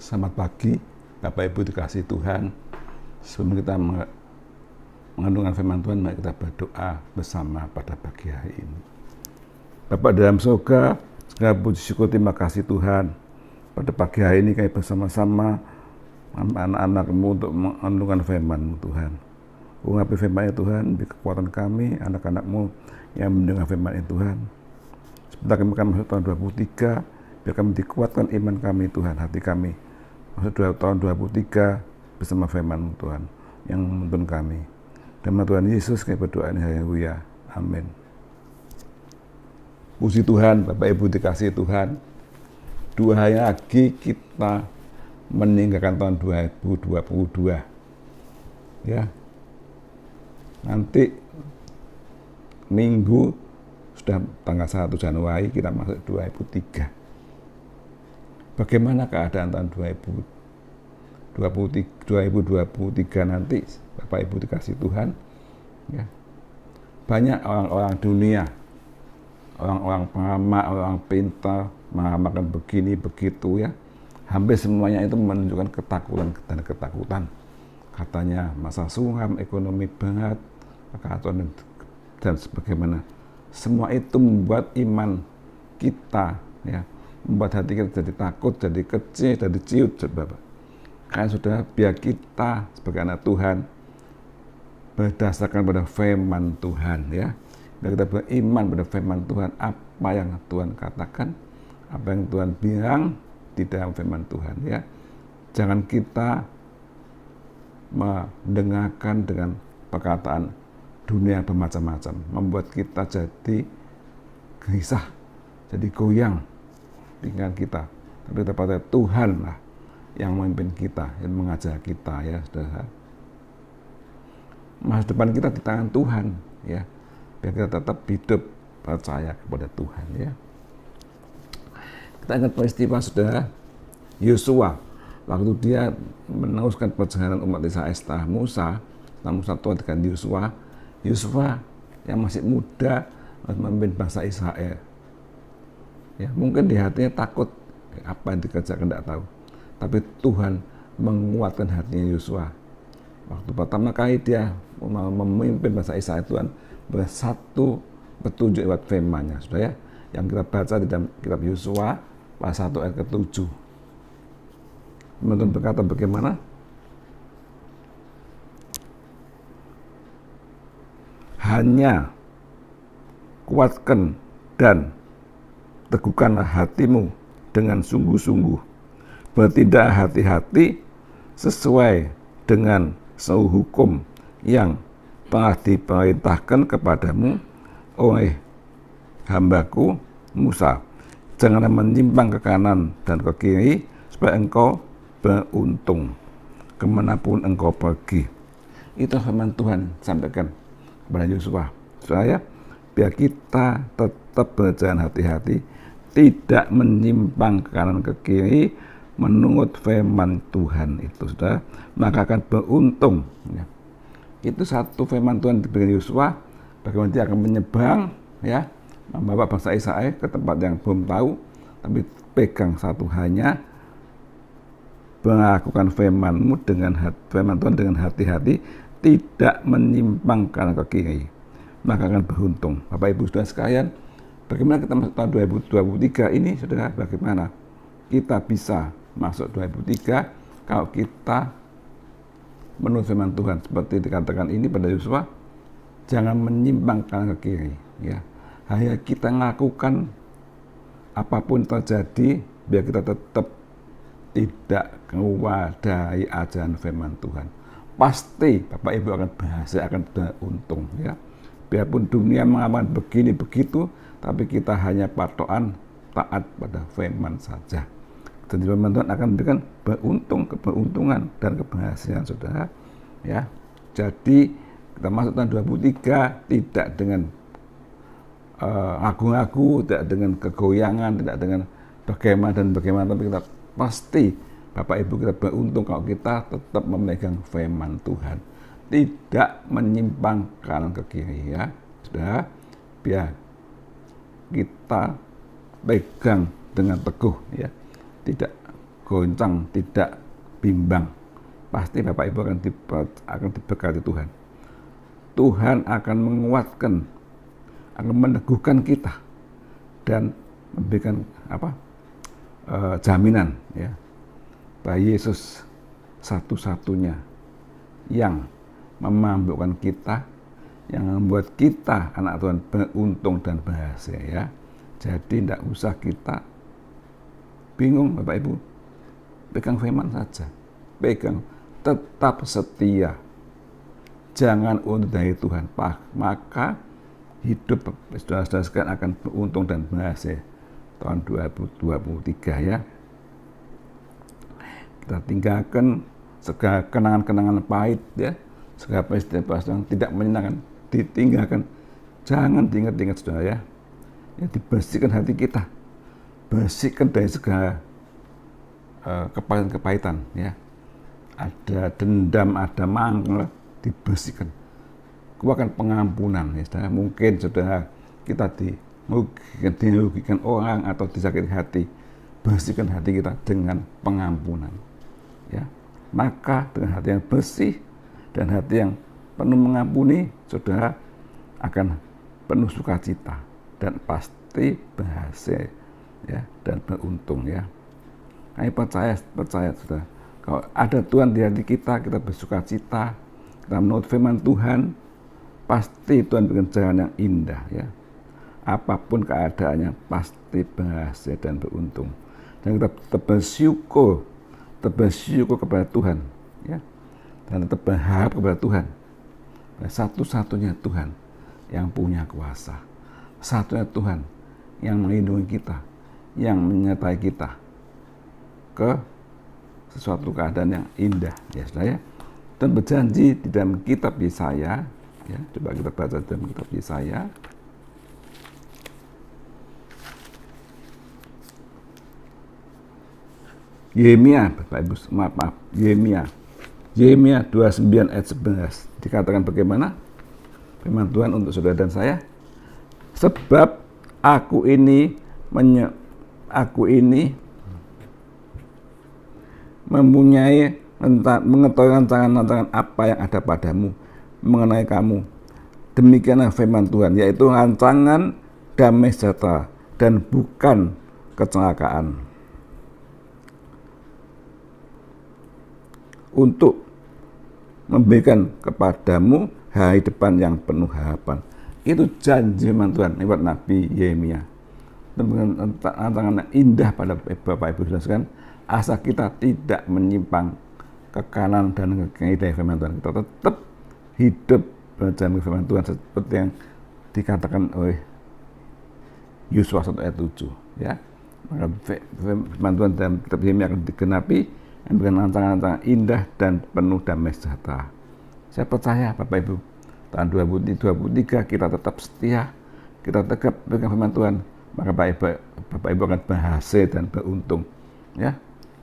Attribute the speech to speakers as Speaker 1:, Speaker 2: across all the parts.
Speaker 1: Selamat pagi, Bapak Ibu dikasih Tuhan. Sebelum kita mengandungkan firman Tuhan, mari kita berdoa bersama pada pagi hari ini. Bapak dalam surga, segala puji syukur terima kasih Tuhan. Pada pagi hari ini kami bersama-sama anak-anak-Mu untuk mengandungkan firman-Mu Tuhan. Urapi firman Tuhan, beri kekuatan kami, anak-anak-Mu yang mendengar firman Tuhan. Sebentar kami akan masuk tahun 2023, biar kami dikuatkan iman kami Tuhan, hati kami. Masuk tahun 2023 bersama firman Tuhan yang menuntun kami. Dalam Tuhan Yesus kami berdoa ini, haleluya, amin. Puji Tuhan, Bapak Ibu dikasih Tuhan. 2 hari lagi kita meninggalkan tahun 2022. Ya. Nanti Minggu sudah tanggal 1 Januari kita masuk 2023. Bagaimana keadaan tahun 2023 nanti, Bapak Ibu dikasih Tuhan? Ya. Banyak orang-orang dunia, orang-orang pengamat, orang pintar, mengamalkan begini, begitu ya. Hampir semuanya itu menunjukkan ketakutan. Katanya masa suram, ekonomi berat, kekacauan dan sebagaimana. Semua itu membuat iman kita, ya, membuat hati kita jadi takut, jadi kecil, jadi ciut, Bapak. Karena sudah biar kita sebagai anak Tuhan berdasarkan pada firman Tuhan, ya. Biar kita beriman pada firman Tuhan, apa yang Tuhan katakan, apa yang Tuhan bilang di dalam firman Tuhan, ya. Jangan kita mendengarkan dengan perkataan dunia bermacam-macam, membuat kita jadi gelisah, jadi goyang pikiran kita. Tapi pada Tuhan lah yang memimpin kita, yang mengajar kita, ya saudara. Masa depan kita di tangan Tuhan, ya. Biar kita tetap hidup percaya kepada Tuhan, ya. Kita ingat peristiwa saudara Yosua waktu dia meneruskan perjalanan umat Israel setelah Musa tua dengan Yosua yang masih muda memimpin bangsa Israel. Ya, mungkin di hatinya takut apa yang dikerjakan, tidak tahu. Tapi Tuhan menguatkan hatinya Yosua. Waktu pertama kali dia memimpin bangsa Israel, Tuhan bersatu petunjuk lewat firman-Nya, saudara, ya, yang kita baca di dalam kitab Yosua pasal 1 ayat ke-7. Teman-teman berkata bagaimana? Hanya kuatkan dan teguhkanlah hatimu dengan sungguh-sungguh, bertindak hati-hati sesuai dengan seluruh hukum yang telah diperintahkan kepadamu oleh hambaku Musa. Janganlah menyimpang ke kanan dan ke kiri, supaya engkau beruntung kemanapun engkau pergi. Itu firman Tuhan sampaikan kepada Yosua. Supaya biar kita tetap berjalan hati-hati, tidak menyimpang ke kanan ke kiri, menurut firman Tuhan itu, sudah, maka akan beruntung. Ya. Itu satu firman Tuhan diberikan Yosua, bagaimana dia akan menyeberang, ya, membawa bangsa Israel ke tempat yang belum tahu, tapi pegang satu hanya, melakukan firman Tuhan dengan hati-hati, tidak menyimpang ke kanan ke kiri, maka akan beruntung. Bapak Ibu saudara sekalian, bagaimana kita masuk tahun 2023 ini, saudara? Bagaimana kita bisa masuk 2023 kalau kita menurut firman Tuhan seperti dikatakan ini pada Yosua, jangan menyimpang kanan ke kiri, ya. Hanya kita lakukan apapun terjadi, biar kita tetap tidak keluar dari ajaran firman Tuhan. Pasti Bapak Ibu akan berhasil, akan beruntung, ya. Biarpun dunia mengamalkan begini begitu, tapi kita hanya patokan taat pada firman saja. Dan firman Tuhan akan memberikan keberuntungan dan keberhasilan, saudara. Ya, jadi kita masuk tahun 2023 tidak dengan ragu-ragu, tidak dengan kegoyangan, tidak dengan bagaimana, tapi kita pasti Bapak Ibu kita beruntung kalau kita tetap memegang firman Tuhan, tidak menyimpang kanan ke kiri, ya. Sudah, biar kita pegang dengan teguh, ya, tidak goncang, tidak bimbang. Pasti Bapak Ibu akan diberkati Tuhan. Tuhan akan menguatkan, akan meneguhkan kita dan memberikan jaminan ya, bahwa Yesus satu-satunya yang memampukan kita, yang membuat kita anak Tuhan beruntung dan berhasil ya. Jadi tidak usah kita bingung Bapak Ibu, pegang firman saja, pegang, tetap setia, jangan undur dari Tuhan, maka hidup saudara-saudara sekalian akan beruntung dan berhasil tahun 2023 ya. Kita tinggalkan segala kenangan-kenangan pahit ya, segala peristiwa yang tidak menyenangkan ditinggalkan, jangan diingat-ingat saudara ya. Ya, dibersihkan hati kita, bersihkan dari segala kepahitan-kepahitan ya. Ada dendam, ada mangkel, dibersihkan. Keluarkan pengampunan ya saudara. Mungkin saudara kita dirugikan orang atau disakiti hati, bersihkan hati kita dengan pengampunan ya. Maka dengan hati yang bersih dan hati yang penuh mengampuni, saudara akan penuh sukacita dan pasti berhasil ya, dan beruntung ya. Kami percaya saudara, kalau ada Tuhan di hati kita, kita bersukacita, kita menurut firman Tuhan, pasti Tuhan berikan jalan yang indah ya. Apapun keadaannya pasti berhasil dan beruntung. Dan kita tetap bersyukur kepada Tuhan ya, dan tetap berharap kepada Tuhan. Satu-satunya Tuhan yang punya kuasa, satunya Tuhan yang melindungi kita, yang menyertai kita ke sesuatu keadaan yang indah ya saudara ya. Dan berjanji di dalam kitab Yesaya ya, coba kita baca dalam kitab Yesaya Yeremia, Bapak Ibu, maaf, Yeremia 29 ayat 11 dikatakan bagaimana? Firman Tuhan untuk saudara dan saya, sebab aku ini mempunyai mengetahui rancangan-rancangan apa yang ada padamu mengenai kamu. Demikianlah firman Tuhan, yaitu rancangan damai sejahtera dan bukan kecelakaan, untuk memberikan kepadamu hari depan yang penuh harapan. Itu janji firman Tuhan lewat Nabi Yeremia. Dan tantangan indah pada Bapak Ibu saudara, asal kita tidak menyimpang ke kanan dan ke kiri dari firman Tuhan. Kita tetap hidup berjalan firman Tuhan seperti yang dikatakan oleh Yosua 1 ayat 7 ya. Maka firman Tuhan dalam kitab Yeremia akan digenapi yang dengan rancangan-rancangan indah dan penuh damai sejahtera. Saya percaya Bapak Ibu, tahun 2023 kita tetap setia, kita tegap dengan firman Tuhan, maka Bapak Ibu akan berhasil dan beruntung ya.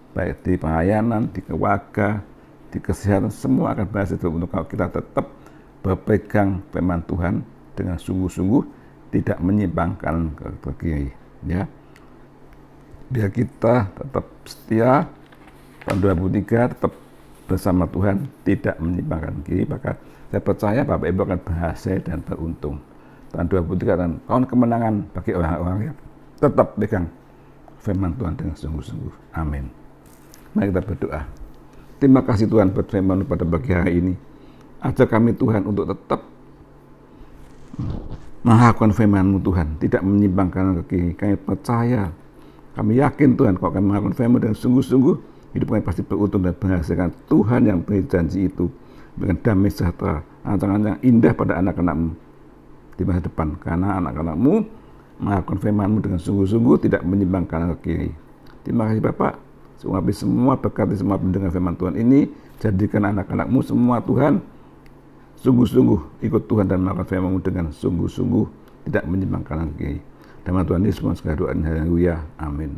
Speaker 1: Baik di pelayanan, di keluarga, di kesehatan, semua akan berhasil beruntung kalau kita tetap berpegang firman Tuhan dengan sungguh-sungguh, tidak menyimpang kanan ke kiri ya. Biar kita tetap setia tahun 2023, tetap bersama Tuhan, tidak menyimpang kanan kiri, maka saya percaya Bapak Ibu akan berhasil dan beruntung. Tahun 2023 dan tahun kemenangan bagi orang-orang yang tetap pegang firman Tuhan dengan sungguh-sungguh. Amin. Mari kita berdoa. Terima kasih Tuhan buat firman pada pagi hari ini. Ajar kami Tuhan untuk tetap melakukan firman-Mu Tuhan, tidak menyimpang kanan ke kiri. Kami percaya, kami yakin Tuhan, kalau kami melakukan firman dengan sungguh-sungguh, hidup kami pasti beruntung dan berhasil. Karena Tuhan yang beri janji itu dengan damai sejahtera, rancangan yang indah pada anak-anak-Mu di masa depan. Karena anak-anak-Mu melakukan firman-Mu dengan sungguh-sungguh, tidak menyimpang kanan ke kiri. Terima kasih Bapak. Semua berkati semua pendengar firman Tuhan ini, jadikan anak-anak-Mu semua Tuhan sungguh-sungguh ikut Tuhan dan melakukan firman-Mu dengan sungguh-sungguh, tidak menyimpang kanan kiri. Dalam Tuhan Yesus segala doa, haleluya, amin.